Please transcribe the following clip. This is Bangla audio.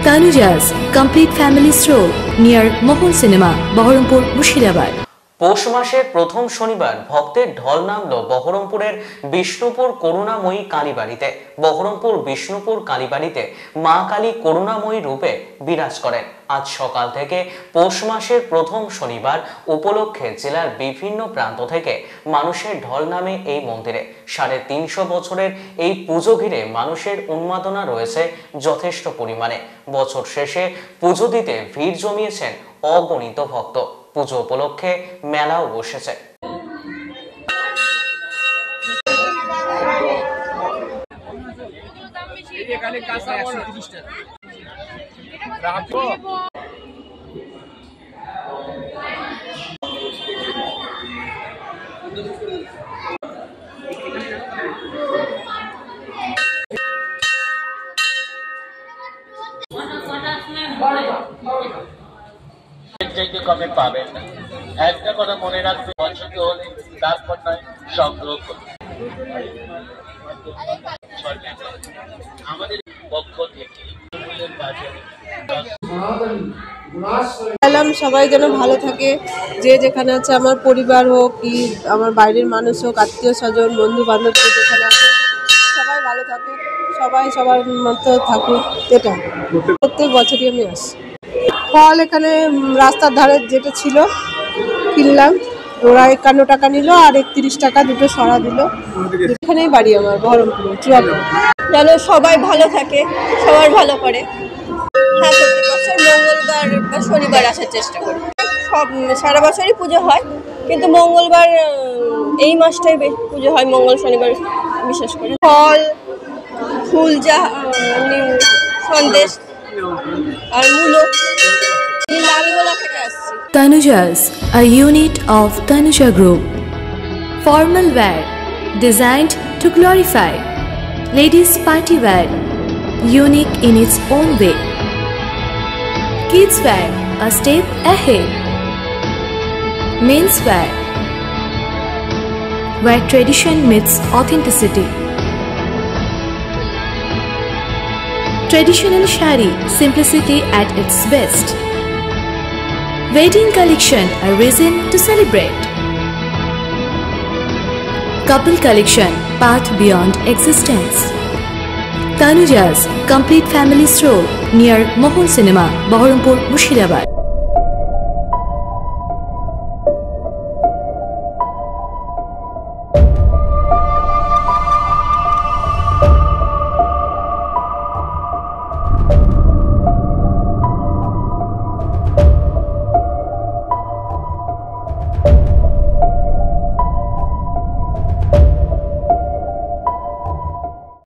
Tanuja's complete family stroll near Mohol Cinema, Baharampur, Murshidabad. পৌষ মাসের প্রথম শনিবার ভক্তের ঢল নামল বহরমপুরের বিষ্ণুপুর করুণাময়ী কালীবাড়িতে। বহরমপুর বিষ্ণুপুর কালীবাড়িতে মা কালী করুণাময়ী রূপে বিরাজ করেন। আজ সকাল থেকে পৌষ মাসের প্রথম শনিবার উপলক্ষে জেলার বিভিন্ন প্রান্ত থেকে মানুষের ঢল নামে এই মন্দিরে। 350 বছরের এই পুজো ঘিরে মানুষের উন্মাদনা রয়েছে যথেষ্ট পরিমাণে। বছর শেষে পুজো দিতে ভিড় জমিয়েছেন অগণিত ভক্ত। পুজো উপলক্ষে মেলাও বসেছে। কমে পাবেন না। একটা কথা মনে রাখবে, পছন্দ হলে তারপর নয় সংগ্রহ করুন। আমাদের পক্ষ থেকে সবাই যেন ভালো থাকে, যে যেখানে আছে, আমার পরিবার হোক কি আমার বাইরের মানুষ হোক, আত্মীয় স্বজন বন্ধু বান্ধব যেখানে আছে সবাই ভালো থাকুক, সবাই সবার মতো থাকুক। এটা প্রত্যেক বছরই আমি আসি। ফল এখানে রাস্তার ধারে যেটা ছিল কিনলাম, ওরা 51 টাকা নিল আর 31 টাকা দুটো সরা দিল। এখানেই বাড়ি আমার বহরমপুরে। যেন সবাই ভালো থাকে, সবার ভালো করে। হ্যাঁ, প্রতি বছর মঙ্গলবার বা শনিবার আসার চেষ্টা করি। সব সারা বছরই পুজো হয়, কিন্তু মঙ্গলবার এই মাসটাই পুজো হয়, মঙ্গল শনিবার বিশেষ করে। ফল ফুল যা সন্দেশ আর মূলো লালগোলা থেকে আসছি। Tanuja's, a unit of Tanuja Group. Formal wear designed to glorify. Ladies party wear, unique in its own way. Kids wear, a step ahead. Men's wear, where tradition meets authenticity. Traditional shari, simplicity at its best. Wedding collection, a reason to celebrate. Couple collection, path beyond existence. Tanuja's complete family stroll near Mohol Cinema, Baharampur, Murshidabad.